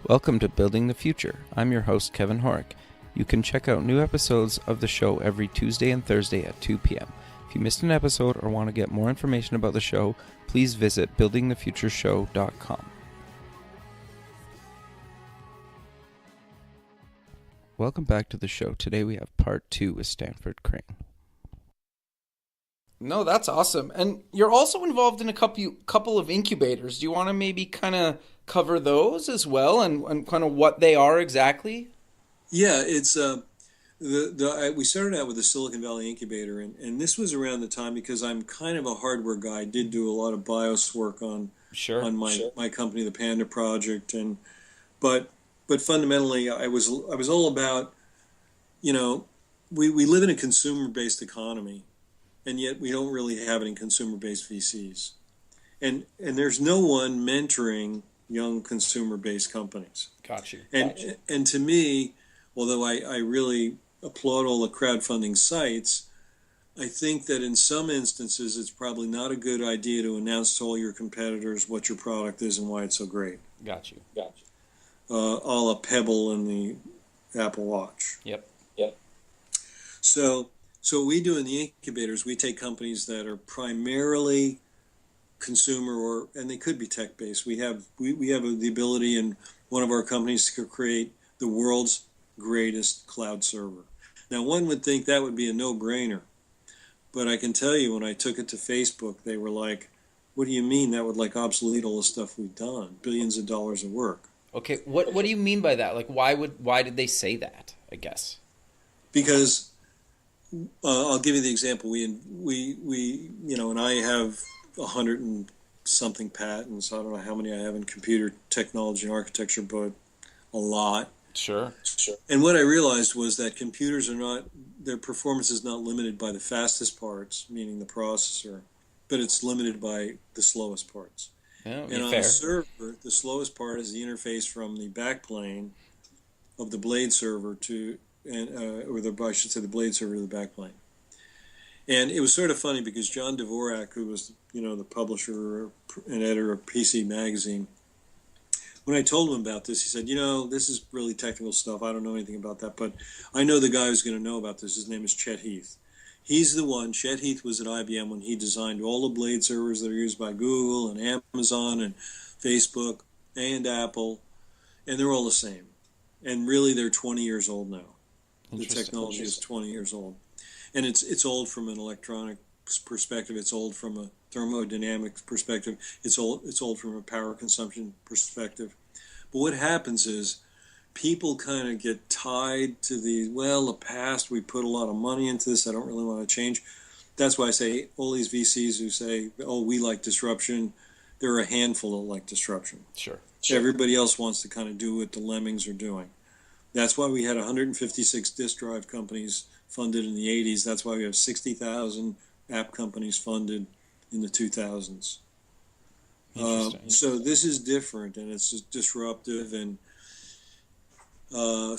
Welcome to Building the Future. I'm your host, Kevin Horick. You can check out new episodes of the show every Tuesday and Thursday at 2 p.m. If you missed an episode or want to get more information about the show, please visit buildingthefutureshow.com. Welcome back to the show. Today we have part 2 with Stanford Crane. No, that's awesome. And you're also involved in a couple of incubators. Do you want to maybe kind of cover those as well and kind of what they are exactly? Yeah, it's we started out with the Silicon Valley Incubator, and this was around the time because I'm kind of a hardware guy. I did do a lot of BIOS work on my company, the Panda Project, but fundamentally I was all about, we live in a consumer-based economy, and yet we don't really have any consumer-based VCs, and there's no one mentoring young consumer-based companies. Got you. And to me, although I really applaud all the crowdfunding sites, I think that in some instances it's probably not a good idea to announce to all your competitors what your product is and why it's so great. Got you. A la Pebble and the Apple Watch. Yep. So what we do in the incubators, we take companies that are primarily consumer and they could be tech-based. We have the ability in one of our companies to create the world's greatest cloud server. Now, one would think that would be a no-brainer, but I can tell you when I took it to Facebook, they were like, what do you mean that would obsolete all the stuff we've done? Billions of dollars of work. Okay, what do you mean by that? Why did they say that, I guess? Because I'll give you the example. We and I have 100 and something patents. I don't know how many I have in computer technology and architecture, but a lot. Sure. And what I realized was that computers their performance is not limited by the fastest parts, meaning the processor, but it's limited by the slowest parts. Oh, and on fair. a server, the slowest part is the interface from the backplane of the blade server the blade server to the backplane. And it was sort of funny because John Dvorak, who was, the publisher and editor of PC Magazine, when I told him about this, he said, this is really technical stuff. I don't know anything about that, but I know the guy who's going to know about this. His name is Chet Heath. He's the one. Chet Heath was at IBM when he designed all the blade servers that are used by Google and Amazon and Facebook and Apple, and they're all the same. And really, they're 20 years old now. The technology is 20 years old. And it's old from an electronic perspective. It's old from a thermodynamic perspective. It's old from a power consumption perspective. But what happens is people kind of get tied to the past. We put a lot of money into this. I don't really want to change. That's why I say all these VCs who say, we like disruption, there are a handful that like disruption. Sure. Everybody else wants to kind of do what the lemmings are doing. That's why we had 156 disk drive companies funded in the 80s. That's why we have 60,000 app companies funded in the 2000s. So this is different, and it's disruptive, and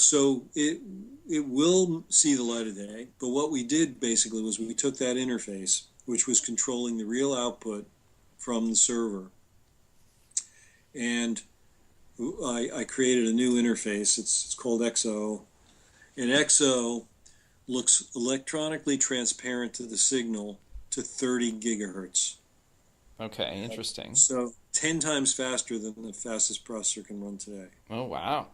so it will see the light of day. But what we did basically was we took that interface, which was controlling the real output from the server, and I created a new interface. It's called XO, and XO looks electronically transparent to the signal to 30 gigahertz. Okay, interesting. So 10 times faster than the fastest processor can run today. Oh, wow.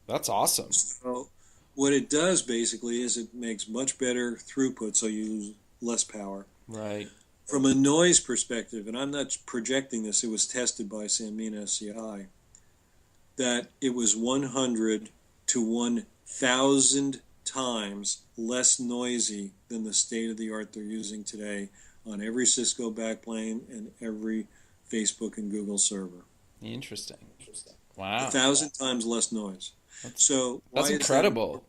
That's awesome. So what it does basically is it makes much better throughput, so you use less power. Right. From a noise perspective, and I'm not projecting this, it was tested by Sanmina SCI, that it was 100 to 1,000 times less noisy than the state-of-the-art they're using today on every Cisco backplane and every Facebook and Google server. Interesting. Wow. 1,000 times less noise. That's incredible.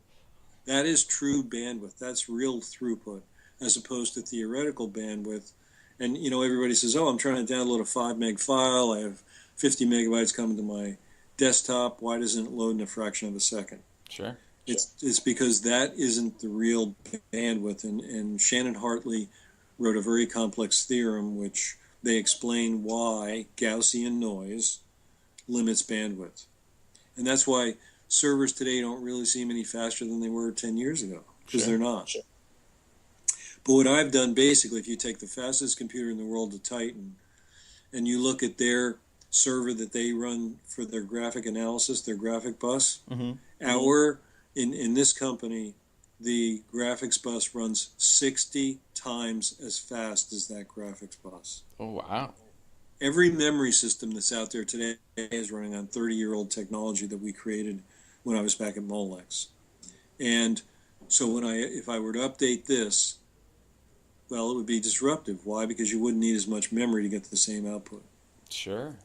That is true bandwidth. That's real throughput, as opposed to theoretical bandwidth. And, everybody says, I'm trying to download a 5 meg file. I have 50 megabytes coming to my desktop. Why doesn't it load in a fraction of a second? Sure. It's because that isn't the real bandwidth. And Shannon Hartley wrote a very complex theorem which they explain why Gaussian noise limits bandwidth. And that's why servers today don't really seem any faster than they were 10 years ago, because they're not. Sure. But what I've done basically, if you take the fastest computer in the world to Titan, and you look at their server that they run for their graphic analysis, their graphic bus, in this company, the graphics bus runs 60 times as fast as that graphics bus. Oh, wow. Every memory system that's out there today is running on 30-year-old technology that we created when I was back at Molex. And so if I were to update this, well, it would be disruptive. Why? Because you wouldn't need as much memory to get the same output. Sure.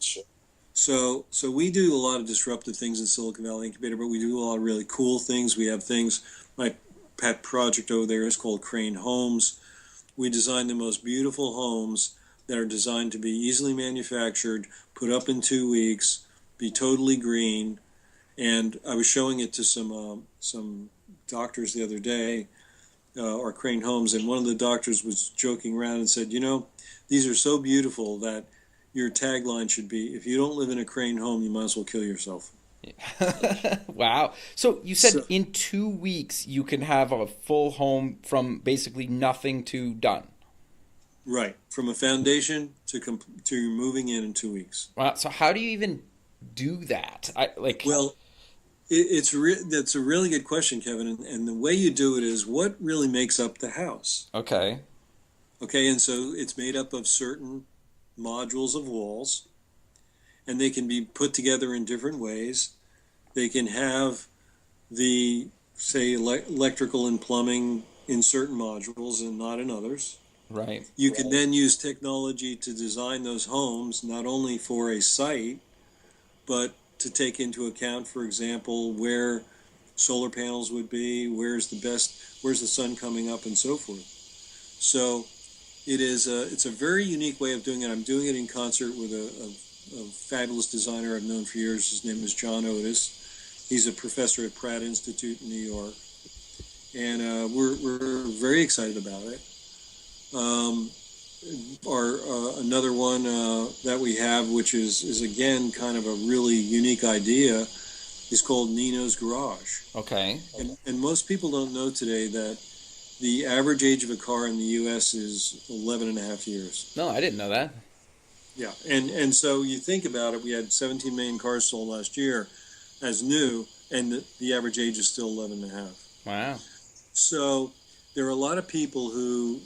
So we do a lot of disruptive things in Silicon Valley Incubator, but we do a lot of really cool things. We have things, my pet project over there is called Crane Homes. We design the most beautiful homes that are designed to be easily manufactured, put up in 2 weeks, be totally green. And I was showing it to some doctors the other day, our Crane Homes, and one of the doctors was joking around and said, these are so beautiful that your tagline should be, if you don't live in a Crane home, you might as well kill yourself. Wow. So you said in 2 weeks you can have a full home from basically nothing to done. Right. From a foundation to moving in 2 weeks. Wow. So how do you even do that? Well, that's a really good question, Kevin. And the way you do it is what really makes up the house. Okay. Okay. And so it's made up of certain modules of walls, and they can be put together in different ways. They can have the, say, electrical and plumbing in certain modules and not in others. Right. You can then use technology to design those homes not only for a site, but to take into account, for example, where solar panels would be, where's the sun coming up, and so forth. So it's a very unique way of doing it. I'm doing it in concert with a fabulous designer I've known for years. His name is John Otis. He's a professor at Pratt Institute in New York, and we're very excited about it. Another one that we have, which is again kind of a really unique idea, is called Nino's Garage. Okay. And most people don't know today that the average age of a car in the U.S. is 11 and a half years. No, I didn't know that. Yeah, and so you think about it, we had 17 million cars sold last year as new, and the average age is still 11 and a half. Wow. So there are a lot of people who,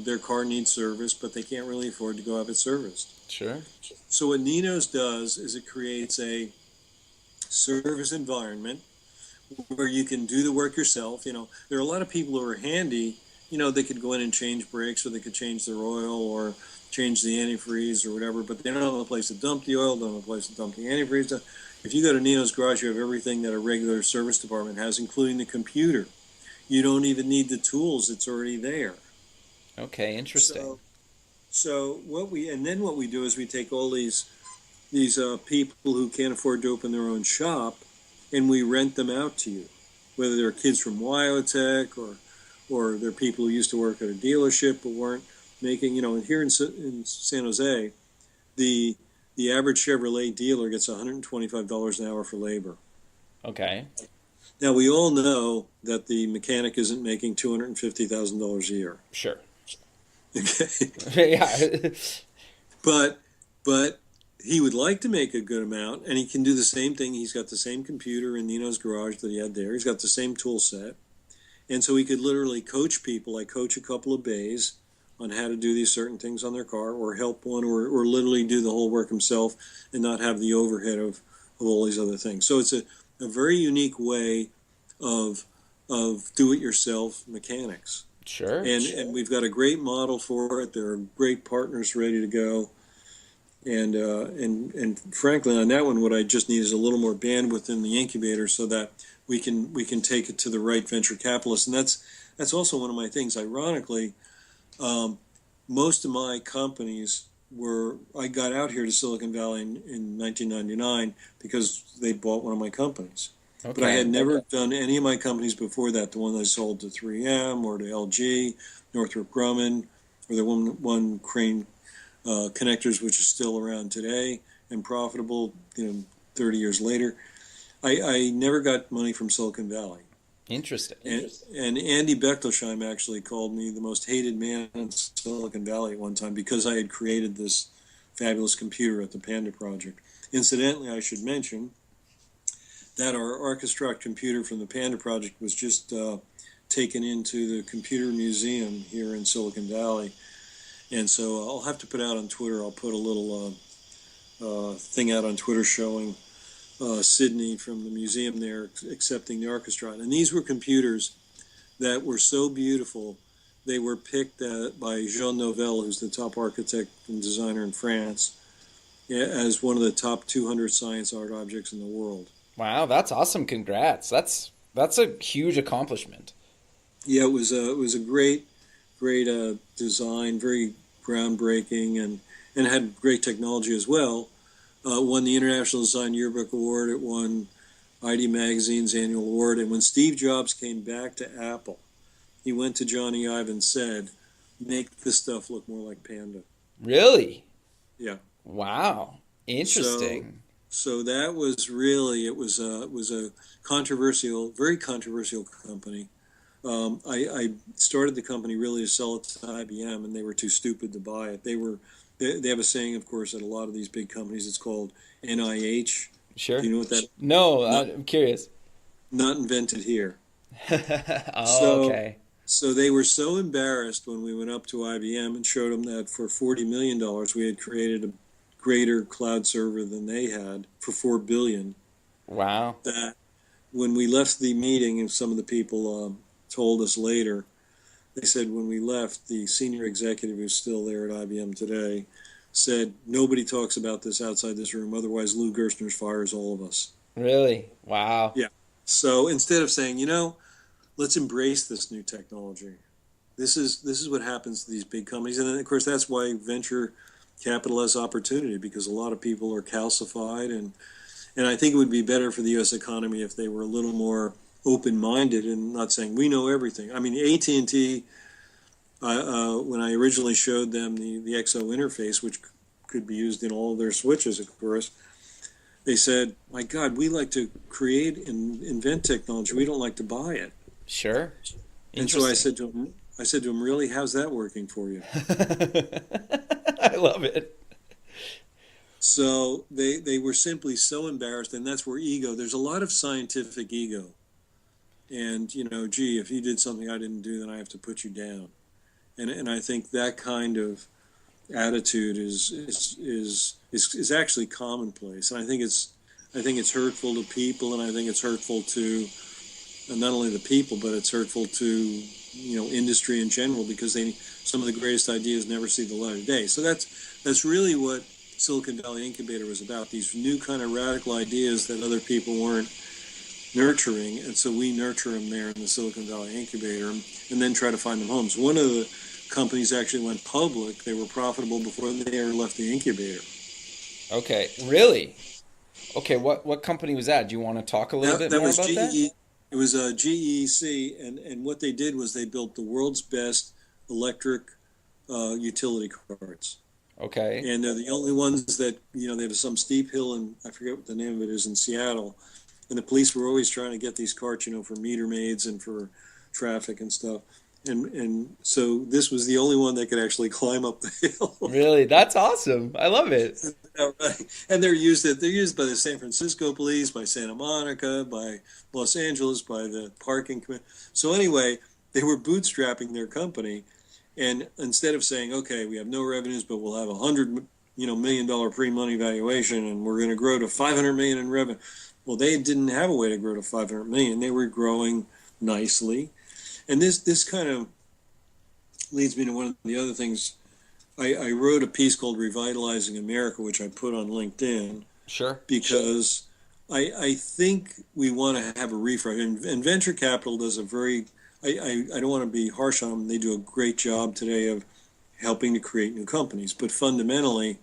their car needs service, but they can't really afford to go have it serviced. Sure. So what Nino's does is it creates a service environment where you can do the work yourself. There are a lot of people who are handy. They could go in and change brakes, or they could change their oil, or change the antifreeze, or whatever, but they don't have a place to dump the oil, don't have a place to dump the antifreeze. If you go to Nino's Garage, you have everything that a regular service department has, including the computer. You don't even need the tools; it's already there. Okay, interesting. So what we do is we take all these people who can't afford to open their own shop, and we rent them out to you, whether they're kids from Wyotech or they're people who used to work at a dealership but weren't making. Here in San Jose, the average Chevrolet dealer gets $125 an hour for labor. Okay. Now, we all know that the mechanic isn't making $250,000 a year. Sure. Okay. Yeah. But he would like to make a good amount, and he can do the same thing. He's got the same computer in Nino's Garage that he had there. He's got the same tool set. And so he could literally coach people. I coach a couple of bays on how to do these certain things on their car, or help one, or literally do the whole work himself and not have the overhead of all these other things. So it's a very unique way of do-it-yourself mechanics. Sure. And we've got a great model for it. There are great partners ready to go. And frankly, on that one, what I just need is a little more bandwidth in the incubator so that we can take it to the right venture capitalists. And that's also one of my things. Ironically, most of my companies I got out here to Silicon Valley in 1999 because they bought one of my companies. Okay. But I had never done any of my companies before that, the one I sold to 3M or to LG, Northrop Grumman, or the one Crane Connectors, which is still around today and profitable, 30 years later. I never got money from Silicon Valley. Interesting. And Andy Bechtolsheim actually called me the most hated man in Silicon Valley at one time because I had created this fabulous computer at the Panda Project. Incidentally, I should mention that our Orchestra computer from the Panda Project was just taken into the Computer Museum here in Silicon Valley. And so I'll have to put out on Twitter, I'll put a little thing out on Twitter showing Sydney from the museum there accepting the orchestra. And these were computers that were so beautiful. They were picked by Jean Nouvel, who's the top architect and designer in France, as one of the top 200 science art objects in the world. Wow, that's awesome. Congrats. That's a huge accomplishment. Yeah, it was a great design, very groundbreaking, and had great technology as well. Won the International Design Yearbook Award. It won ID Magazine's annual award. And when Steve Jobs came back to Apple, he went to Johnny Ive and said, "Make this stuff look more like Panda." Really? Yeah. Wow. Interesting. So that was really it was a controversial, very controversial company. I started the company really to sell it to IBM, and they were too stupid to buy it. They have a saying, of course, at a lot of these big companies. It's called NIH. Sure. Do you know what that? No, I'm curious. Not invented here. Oh, okay. So they were so embarrassed when we went up to IBM and showed them that for $40 million we had created a greater cloud server than they had for $4 billion. Wow. That when we left the meeting, and some of the people told us later, they said when we left, the senior executive who's still there at IBM today said, "Nobody talks about this outside this room, otherwise Lou Gerstner fires all of us." Really? Wow. Yeah. So instead of saying, let's embrace this new technology. This is what happens to these big companies. And then, of course, that's why venture capital has opportunity, because a lot of people are calcified. And I think it would be better for the U.S. economy if they were a little more open-minded and not saying, we know everything. I mean, AT&T, when I originally showed them the XO interface, which could be used in all of their switches, of course, they said, "My God, we like to create and invent technology. We don't like to buy it." Sure. And so I said to him, "Really, how's that working for you?" I love it. So they were simply so embarrassed, and that's where there's a lot of scientific ego. And, gee, if you did something I didn't do, then I have to put you down. And I think that kind of attitude is actually commonplace. And I think it's hurtful to people, and I think it's hurtful to not only the people, but it's hurtful to industry in general, because some of the greatest ideas never see the light of day. So that's really what Silicon Valley Incubator was about, these new kind of radical ideas that other people weren't nurturing, and so we nurture them there in the Silicon Valley Incubator, and then try to find them homes. One of the companies actually went public. They were profitable before they ever left the incubator. Okay, really? Okay, what company was that? Do you want to talk a little bit more about that? It was GEC, and what they did was they built the world's best electric utility carts. Okay. And they're the only ones that, they have some steep hill, and I forget what the name of it is, in Seattle. And the police were always trying to get these carts, for meter maids and for traffic and stuff. And so this was the only one that could actually climb up the hill. Really? That's awesome. I love it. Right. And they're used by the San Francisco police, by Santa Monica, by Los Angeles, by the parking committee. So anyway, they were bootstrapping their company. And instead of saying, okay, we have no revenues, but we'll have $100 million pre-money valuation, and we're going to grow to $500 million in revenue. Well, they didn't have a way to grow to $500 million. They were growing nicely. And this kind of leads me to one of the other things. I wrote a piece called Revitalizing America, which I put on LinkedIn. Sure. Because I think we want to have a refresh. And venture capital does a very, I don't want to be harsh on them. They do a great job today of helping to create new companies. But fundamentally,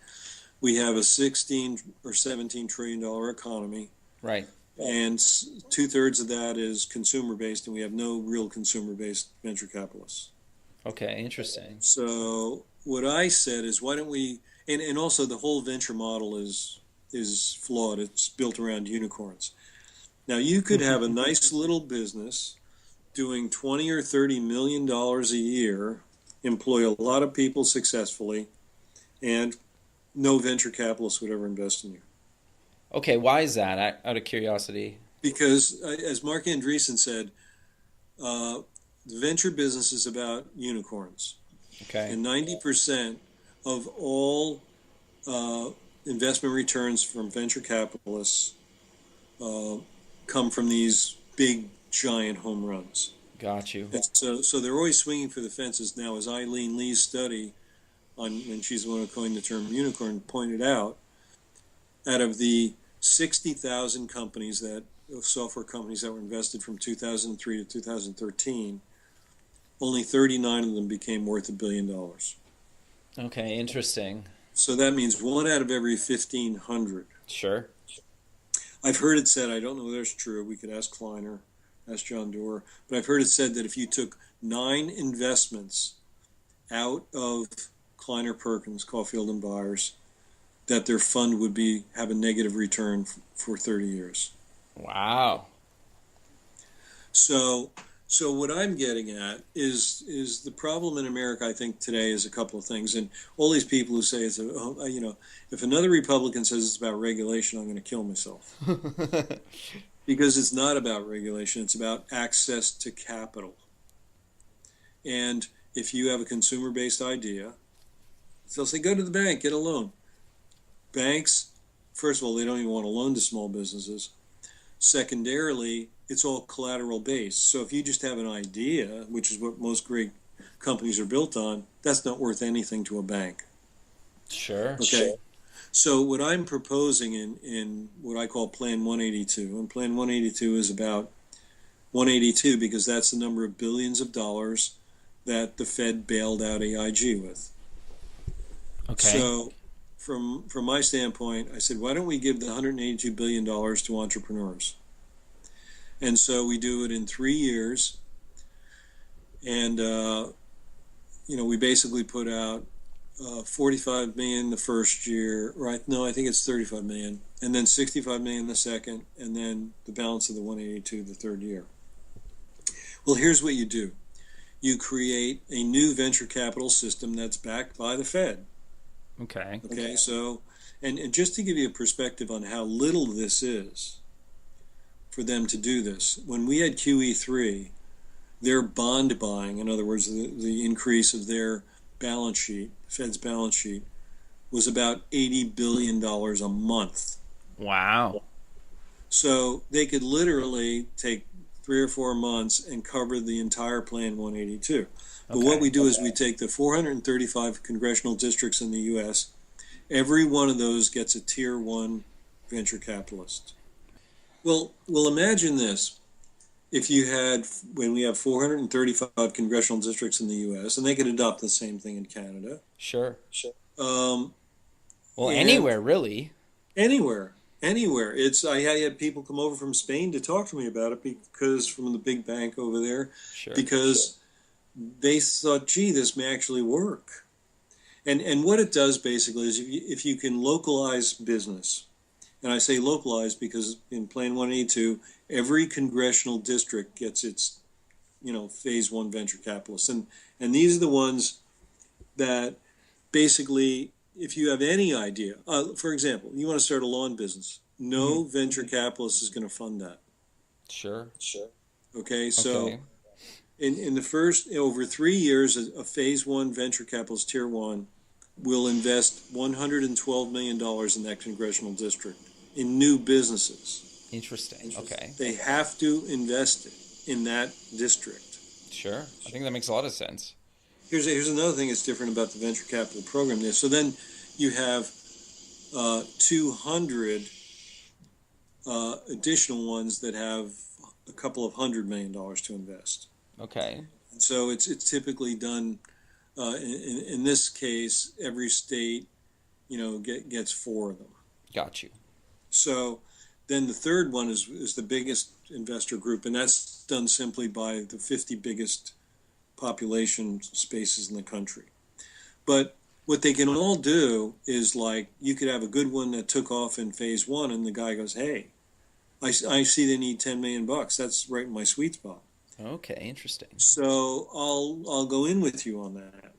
we have a $16 or $17 trillion economy. Right. And 2/3 of that is consumer-based, and we have no real consumer-based venture capitalists. Okay, interesting. So what I said is, why don't we, and also the whole venture model is flawed. It's built around unicorns. Now, you could have a nice little business doing 20 or 30 million dollars a year, employ a lot of people successfully, and no venture capitalist would ever invest in you. Okay, why is that? Out of curiosity. Because, as Mark Andreessen said, the venture business is about unicorns. Okay. And 90% of all investment returns from venture capitalists come from these big, giant home runs. Got you. And so they're always swinging for the fences. Now, as Eileen Lee's study and she's the one who coined the term unicorn, pointed out, out of the 60,000 companies software companies that were invested from 2003 to 2013, only 39 of them became worth $1 billion. Okay, interesting. So that means 1 out of every 1,500. Sure. I've heard it said, I don't know whether it's true, we could ask Kleiner, ask John Doerr, but I've heard it said that if you took 9 investments out of Kleiner Perkins, Caulfield and Byers, that their fund would have a negative return for 30 years. Wow. So what I'm getting at is the problem in America, I think, today is a couple of things. And all these people who say, if another Republican says it's about regulation, I'm going to kill myself. Because it's not about regulation. It's about access to capital. And if you have a consumer-based idea, they'll say, go to the bank, get a loan. Banks, first of all, they don't even want to loan to small businesses. Secondarily, it's all collateral based. So if you just have an idea, which is what most great companies are built on, that's not worth anything to a bank. Sure. Okay. Sure. So what I'm proposing in what I call Plan 182, and Plan 182 is about 182 because that's the number of billions of dollars that the Fed bailed out AIG with. Okay. So from my standpoint, I said, why don't we give the $182 billion to entrepreneurs? And so we do it in 3 years. And, we basically put out 45 million the first year, right? No, I think it's 35 million. And then 65 million the second, and then the balance of the 182 the third year. Well, here's what you do. You create a new venture capital system that's backed by the Fed. Okay. Okay, so, and just to give you a perspective on how little this is for them to do this, when we had QE3, their bond buying, in other words, the increase of their balance sheet, Fed's balance sheet, was about $80 billion a month. Wow. So they could literally take 3 or 4 months and cover the entire Plan 182. But what we do is we take the 435 congressional districts in the U.S., every one of those gets a Tier 1 venture capitalist. Well, imagine this. If you had, when we have 435 congressional districts in the U.S., and they could adopt the same thing in Canada. Sure. Well, anywhere, really. Anywhere. I had people come over from Spain to talk to me about it because from the big bank over there, because they thought, gee, this may actually work. And what it does basically is if you can localize business, and I say localize because in Plan 182, every congressional district gets its, phase 1 venture capitalists. And these are the ones that basically, if you have any idea, for example, you want to start a lawn business, no venture capitalist is going to fund that. Sure. Okay, so in the first, over 3 years, a phase 1 venture capitalist, Tier 1, will invest $112 million in that congressional district in new businesses. Interesting. Okay. They have to invest it in that district. Sure. I think that makes a lot of sense. Here's another thing that's different about the venture capital program. So then you have 200 additional ones that have a couple of $100 million to invest. Okay. So it's typically done. In this case, every state, gets 4 of them. Got you. So then the third one is the biggest investor group, and that's done simply by the 50 biggest population spaces in the country. But what they can all do is, like, you could have a good one that took off in phase 1, and the guy goes, hey, I see they need 10 million bucks. That's right in my sweet spot. Okay, interesting. So I'll go in with you on that.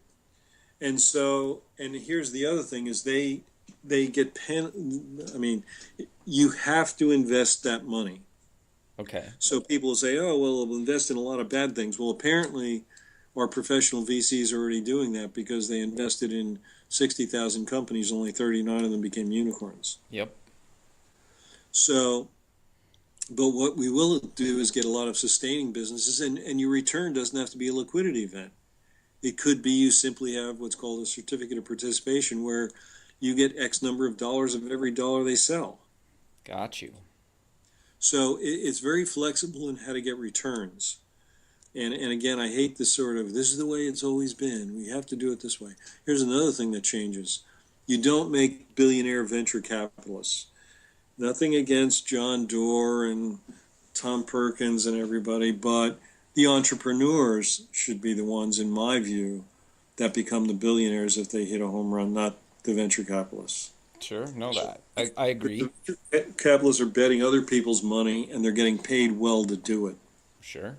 And so, and here's the other thing is they get I mean, you have to invest that money. Okay. So people will say, oh, well, we'll invest in a lot of bad things. Well, apparently our professional VCs are already doing that because they invested in 60,000 companies, only 39 of them became unicorns. Yep. So, but what we will do is get a lot of sustaining businesses, and your return doesn't have to be a liquidity event. It could be you simply have what's called a certificate of participation where you get X number of dollars of every dollar they sell. Got you. So it's very flexible in how to get returns. And again, I hate this sort of, this is the way it's always been. We have to do it this way. Here's another thing that changes. You don't make billionaire venture capitalists. Nothing against John Doerr and Tom Perkins and everybody, but the entrepreneurs should be the ones, in my view, that become the billionaires if they hit a home run, not the venture capitalists. Sure, know that. I agree. The capitalists are betting other people's money, and they're getting paid well to do it. Sure.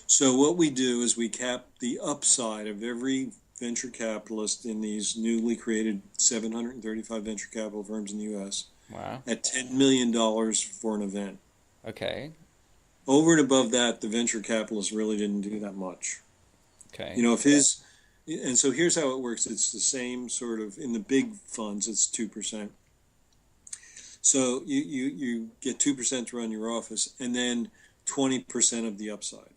So what we do is we cap the upside of every venture capitalist in these newly created 735 venture capital firms in the U.S. Wow. at $10 million for an event. Okay. Over and above that, the venture capitalists really didn't do that much. Okay. You know, and so here's how it works. It's the same sort of, in the big funds, it's 2%. So you get 2% to run your office, and then 20% of the upside.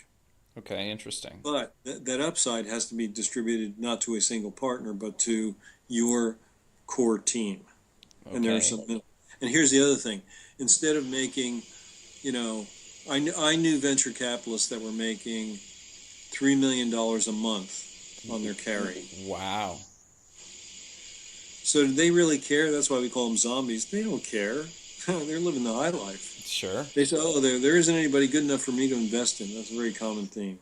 Okay, interesting. But that upside has to be distributed not to a single partner, but to your core team. Okay. And there's some, and here's the other thing. Instead of making, you know, I knew venture capitalists that were making $3 million a month on their carry. Wow. So do they really care? That's why we call them zombies. They don't care. They're living the high life. Sure. They say, oh, there isn't anybody good enough for me to invest in. That's a very common theme.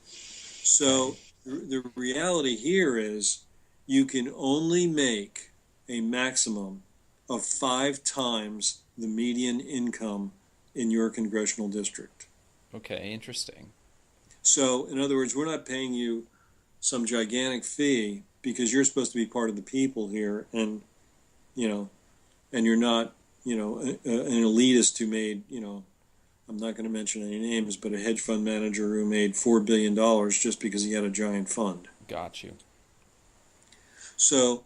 So the reality here is you can only make a maximum of 5 times the median income in your congressional district. Okay, interesting. So, in other words, we're not paying you some gigantic fee because you're supposed to be part of the people here, and and you're not, an elitist who made, I'm not going to mention any names, but a hedge fund manager who made $4 billion just because he had a giant fund. Got you. So,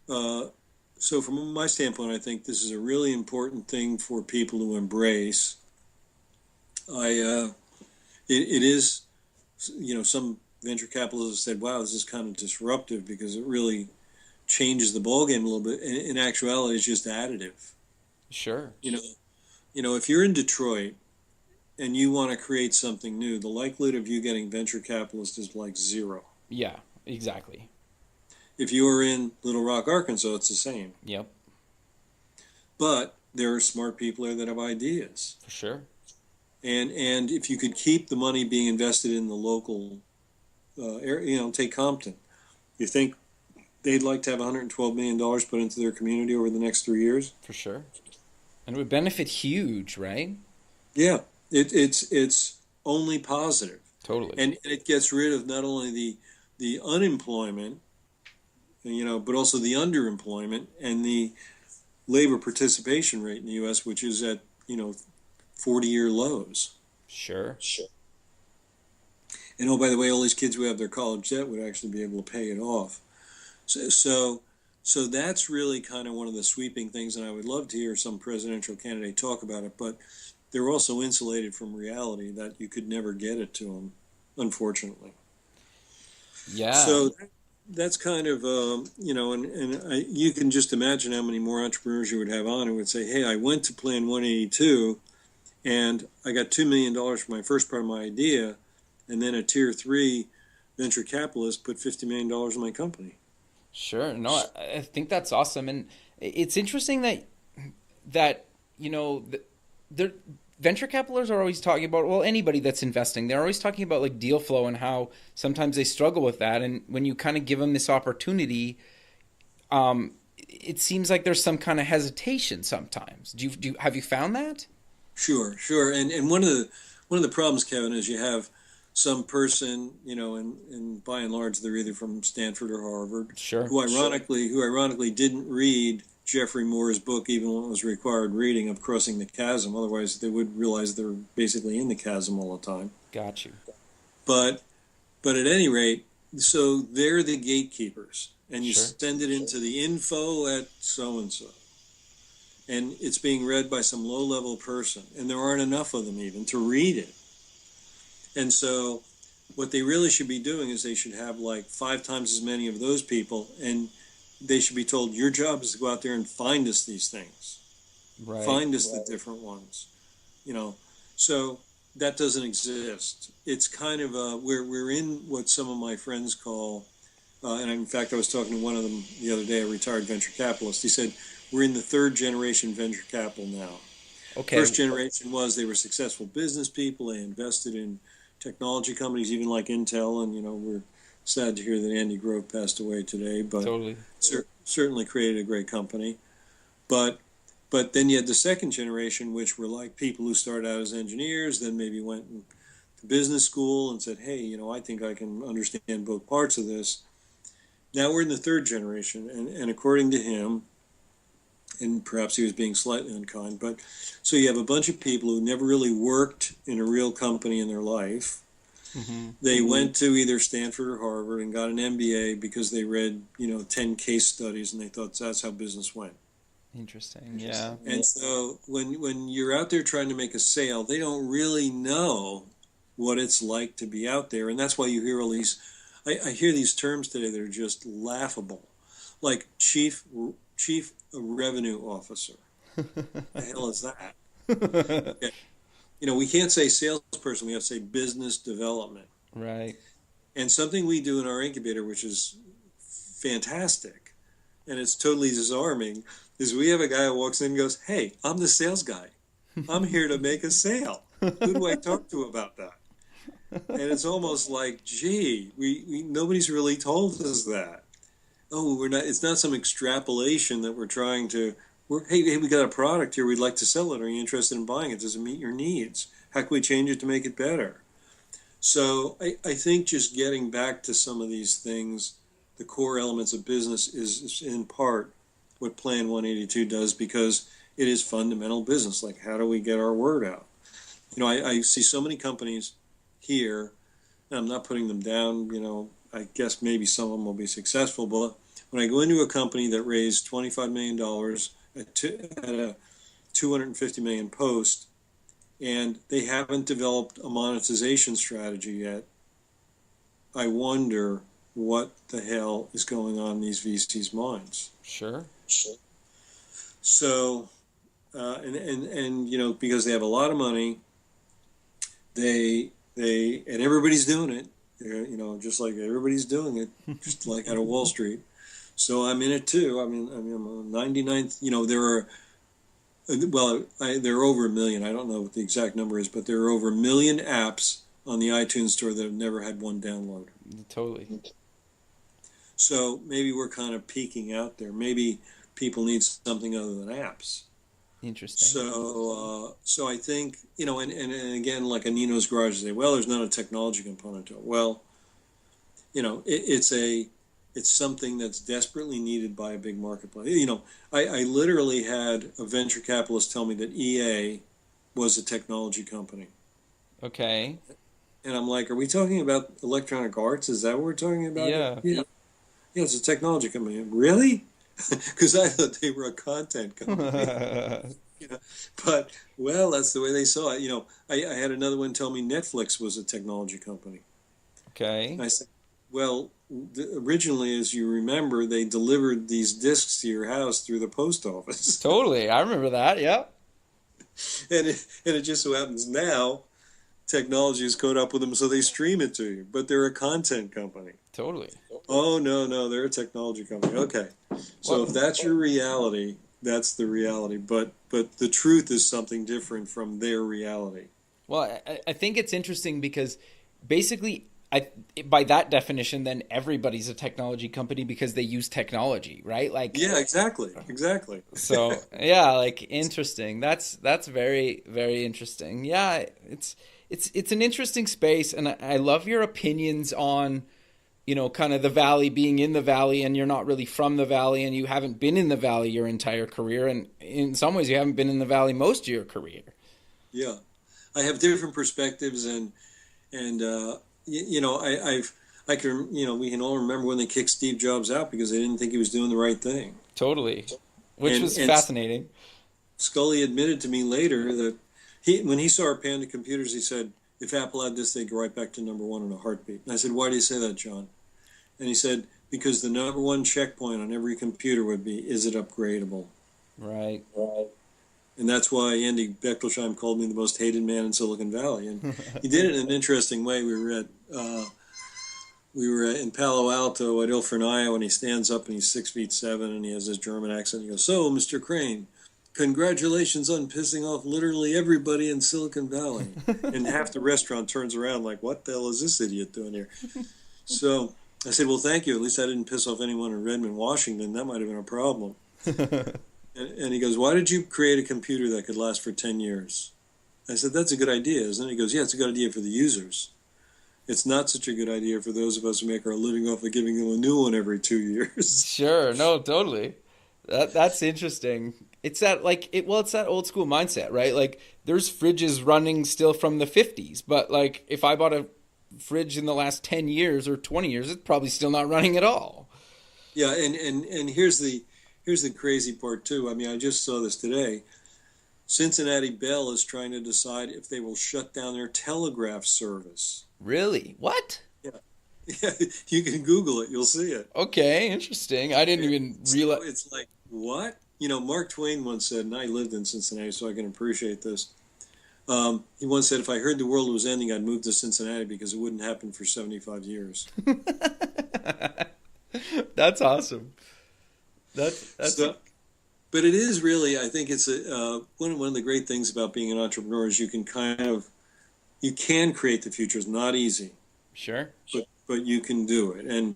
so from my standpoint, I think this is a really important thing for people to embrace. It is, some venture capitalists have said, wow, this is kind of disruptive because it really changes the ballgame a little bit. In actuality, it's just additive. Sure. If you're in Detroit and you want to create something new, the likelihood of you getting venture capitalists is like 0. Yeah, exactly. If you are in Little Rock, Arkansas, it's the same. Yep. But there are smart people there that have ideas. For sure. And if you could keep the money being invested in the local area, take Compton. You think they'd like to have $112 million put into their community over the next 3 years? For sure. And it would benefit huge, right? Yeah. It's only positive. Totally. And it gets rid of not only the unemployment, but also the underemployment and the labor participation rate in the U.S., which is at, 40-year lows. Sure. And, oh, by the way, all these kids who have their college debt would actually be able to pay it off. So that's really kind of one of the sweeping things, and I would love to hear some presidential candidate talk about it, but they're also insulated from reality that you could never get it to them, unfortunately. Yeah. So that's kind of, you can just imagine how many more entrepreneurs you would have on who would say, hey, I went to Plan 182, and I got $2 million for my first part of my idea, and then a Tier 3 venture capitalist put $50 million in my company. Sure. No, I think that's awesome. And it's interesting that venture capitalists are always talking about, well, anybody that's investing, they're always talking about like deal flow and how sometimes they struggle with that. And when you kind of give them this opportunity, it seems like there's some kind of hesitation sometimes. Have you found that? Sure. And one of the problems, Kevin, is you have some person, and by and large they're either from Stanford or Harvard, Sure. who ironically didn't read Jeffrey Moore's book even when it was required reading of Crossing the Chasm. Otherwise, they would realize they're basically in the chasm all the time. Got you. But but at any rate, so they're the gatekeepers, and you Sure. send it into the info at so and so, and it's being read by some low-level person, and there aren't enough of them even to read it. And so what they really should be doing is they should have like 5 times as many of those people, and they should be told, your job is to go out there and find us these things. Right. Find us the different ones. So that doesn't exist. It's kind of we're in what some of my friends call, and in fact I was talking to one of them the other day, a retired venture capitalist. He said, we're in the 3rd generation venture capital now. Okay. First generation was they were successful business people. They invested in technology companies, even like Intel, and we're sad to hear that Andy Grove passed away today, but Totally. certainly created a great company. But then you had the 2nd generation, which were like people who started out as engineers, then maybe went to business school and said, hey, I think I can understand both parts of this. Now we're in the 3rd generation, and according to him, and perhaps he was being slightly unkind, but so you have a bunch of people who never really worked in a real company in their life. Mm-hmm. They went to either Stanford or Harvard and got an MBA because they read, 10 case studies, and they thought that's how business went. Interesting. Yeah. And so when you're out there trying to make a sale, they don't really know what it's like to be out there. And that's why you hear all these, I hear these terms today that are just laughable, like chief revenue officer. The hell is that? Okay. We can't say salesperson, we have to say business development. Right. And something we do in our incubator, which is fantastic, and it's totally disarming, is we have a guy who walks in and goes, hey, I'm the sales guy. I'm here to make a sale. Who do I talk to about that? And it's almost like, gee, we nobody's really told us that. Oh, we're not. It's not some extrapolation that we're trying to. Hey, we got a product here. We'd like to sell it. Are you interested in buying it? Does it meet your needs? How can we change it to make it better? So I think just getting back to some of these things, the core elements of business is in part what Plan 182 does, because it is fundamental business. Like, how do we get our word out? I see so many companies here, and I'm not putting them down. I guess maybe some of them will be successful, but when I go into a company that raised $25 million at a $250 million post, and they haven't developed a monetization strategy yet, I wonder what the hell is going on in these VCs' minds. Sure. So, and because they have a lot of money, they and everybody's doing it. Just like everybody's doing it, just like out of Wall Street. So I'm in it too. I'm on 99th. There are over 1 million. I don't know what the exact number is, but there are over 1 million apps on the iTunes store that have never had one download. Totally. So maybe we're kind of peaking out there. Maybe people need something other than apps. Interesting. So I think, and again, like a Nino's Garage, they say, well, there's not a technology component to it. Well, it's something that's desperately needed by a big marketplace. I literally had a venture capitalist tell me that EA was a technology company. Okay. And I'm like, are we talking about Electronic Arts? Is that what we're talking about? Yeah. Yeah, it's a technology company. Really? Because I thought they were a content company. But, well, that's the way they saw it. I had another one tell me Netflix was a technology company. Okay. And I said, well, originally, as you remember, they delivered these discs to your house through the post office. Totally. I remember that. Yep. And it just so happens now technology is caught up with them, so they stream it to you. But they're a content company. Totally. Oh, no, they're a technology company. Okay. So if that's your reality, that's the reality. But the truth is something different from their reality. Well, I think it's interesting because basically I by that definition, then everybody's a technology company because they use technology, right? Like, Yeah, exactly, exactly. so yeah, like interesting. That's very very interesting. Yeah, it's an interesting space, and I love your opinions on kind of the valley, being in the valley, and you're not really from the valley, and you haven't been in the valley your entire career, and in some ways you haven't been in the valley most of your career. Yeah, I have different perspectives, and I can we can all remember when they kicked Steve Jobs out because they didn't think he was doing the right thing. Totally, which was And fascinating. Scully admitted to me later that when he saw our Panda computers, he said, if Apple had this, they'd go right back to number one in a heartbeat. And I said, why do you say that, John? And he said, because the number one checkpoint on every computer would be, is it upgradable? Right. And that's why Andy Bechtolsheim called me the most hated man in Silicon Valley. And he did it in an interesting way. We were in Palo Alto at Ilfreniya, and he stands up and he's 6'7", and he has this German accent. He goes, so, Mr. Crane, congratulations on pissing off literally everybody in Silicon Valley. And half the restaurant turns around like, what the hell is this idiot doing here? So I said, well, thank you. At least I didn't piss off anyone in Redmond, Washington. That might have been a problem. And he goes, why did you create a computer that could last for 10 years? I said, that's a good idea, isn't it? He goes, yeah, it's a good idea for the users. It's not such a good idea for those of us who make our living off of giving them a new one every 2 years. Sure, no, totally. That's interesting. It's that it's that old school mindset, right? Like there's fridges running still from the 50s, but like if I bought a fridge in the last 10 years or 20 years, it's probably still not running at all. Yeah, and here's the crazy part too. I mean, I just saw this today. Cincinnati Bell is trying to decide if they will shut down their telegraph service. Really? What? Yeah. Yeah, you can Google it. You'll see it. Okay, interesting. I didn't even realize. So it's like, what? Mark Twain once said, and I lived in Cincinnati, so I can appreciate this. He once said, if I heard the world was ending, I'd move to Cincinnati because it wouldn't happen for 75 years. That's awesome. That's so, but it is really, I think it's one of the great things about being an entrepreneur is you can create the future. It's not easy. Sure. But you can do it. And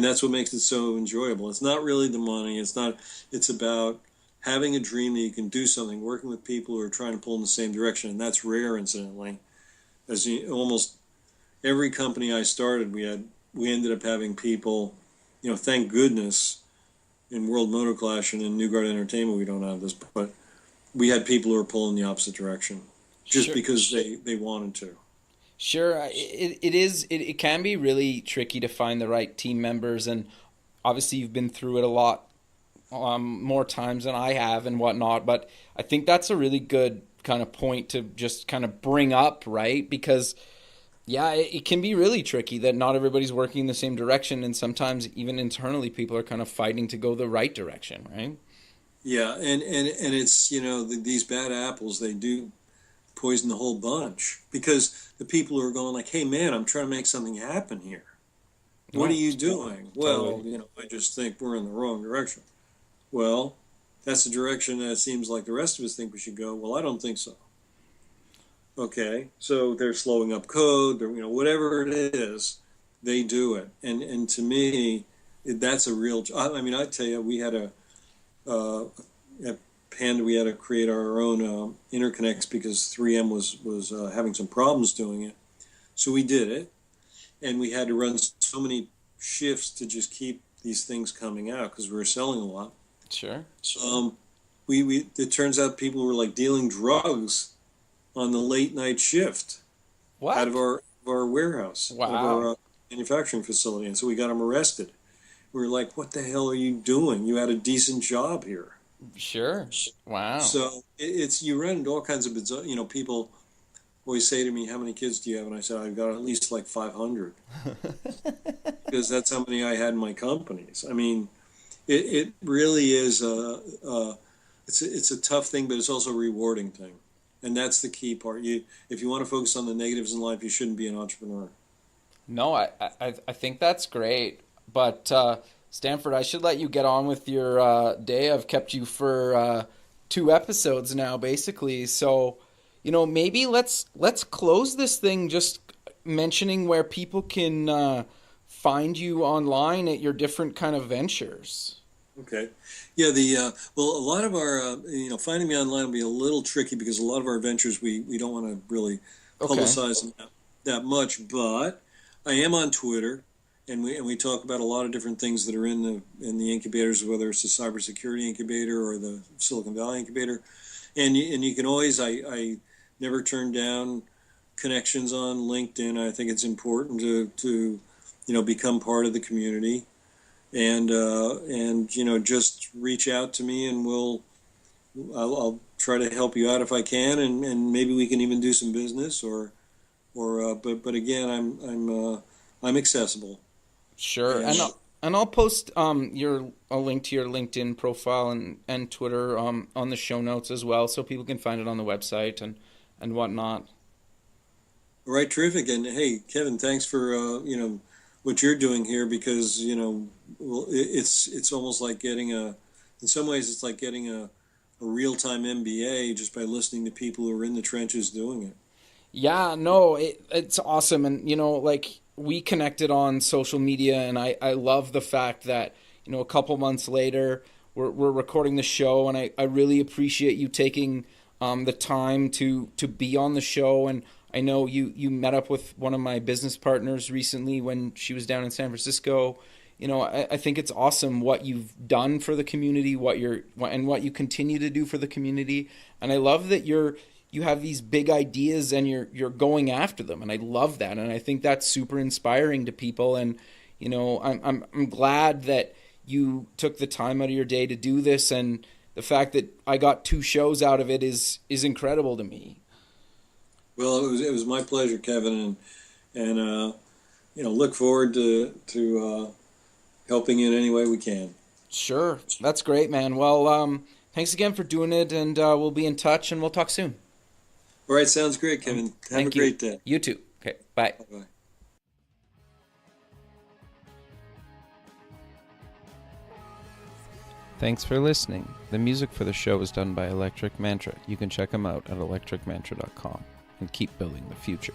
that's what makes it so enjoyable. It's not really the money. It's about having a dream that you can do something, working with people who are trying to pull in the same direction. And that's rare, incidentally. Almost every company I started, we ended up having people, thank goodness in World Motor Clash and in New Guard Entertainment we don't have this, but we had people who were pulling the opposite direction just Sure. because they wanted to. Sure, it can be really tricky to find the right team members, and obviously you've been through it a lot more times than I have and whatnot, but I think that's a really good kind of point to just kind of bring up, right? Because yeah, it can be really tricky that not everybody's working in the same direction, and sometimes even internally people are kind of fighting to go the right direction, right? Yeah, and it's, these bad apples, they do poison the whole bunch because the people who are going like, hey man, I'm trying to make something happen here. What are you doing? Well, I just think we're in the wrong direction. Well, that's the direction that it seems like the rest of us think we should go. Well, I don't think so. Okay, so they're slowing up code, they're, whatever it is, they do it. And to me, that's a real, I mean, I tell you, we had at Panda, we had to create our own interconnects because 3M was having some problems doing it. So we did it, and we had to run so many shifts to just keep these things coming out because we were selling a lot. Sure. It turns out people were like dealing drugs on the late night shift. What? Out of our warehouse, wow, of our manufacturing facility, and so we got them arrested. We were like, "What the hell are you doing? You had a decent job here." Sure. Wow. So it's you run into all kinds of bizarre. People always say to me, "How many kids do you have?" And I said, "I've got at least like 500," because that's how many I had in my companies. I mean, it really is it's a tough thing, but it's also a rewarding thing. And that's the key part. If you want to focus on the negatives in life, you shouldn't be an entrepreneur. No, I think that's great. But Stanford, I should let you get on with your day. I've kept you for 2 episodes now, basically. So, maybe let's close this thing just mentioning where people can find you online at your different kind of ventures. Okay. Yeah, well, a lot of our, finding me online will be a little tricky because a lot of our ventures we don't want to really Okay. publicize them that much, but I am on Twitter, and we talk about a lot of different things that are in the incubators, whether it's the cybersecurity incubator or the Silicon Valley incubator, and you can always, I never turn down connections on LinkedIn. I think it's important to become part of the community, and just reach out to me, and I'll try to help you out if I can, and maybe we can even do some business, but again, I'm accessible. Sure. And I'll post a link to your LinkedIn profile and Twitter on the show notes as well, so people can find it on the website and whatnot. All right, terrific. And hey, Kevin, thanks for what you're doing here, because well, it's almost like in some ways it's like getting a real-time MBA just by listening to people who are in the trenches doing it. Yeah, no, it's awesome. And, like we connected on social media, and I love the fact that, a couple months later, we're recording the show, and I really appreciate you taking the time to be on the show. And I know you met up with one of my business partners recently when she was down in San Francisco. I think it's awesome what you've done for the community, what you continue to do for the community. And I love that you have these big ideas and you're going after them. And I love that. And I think that's super inspiring to people. And, I'm glad that you took the time out of your day to do this. And the fact that I got 2 shows out of it is incredible to me. Well, it was my pleasure, Kevin, and look forward to helping in any way we can. Sure. That's great, man. Well, thanks again for doing it, and we'll be in touch, and we'll talk soon. All right, sounds great, Kevin. Have a great day. You too. Okay, bye. Bye-bye. Thanks for listening. The music for the show is done by Electric Mantra. You can check them out at electricmantra.com and keep building the future.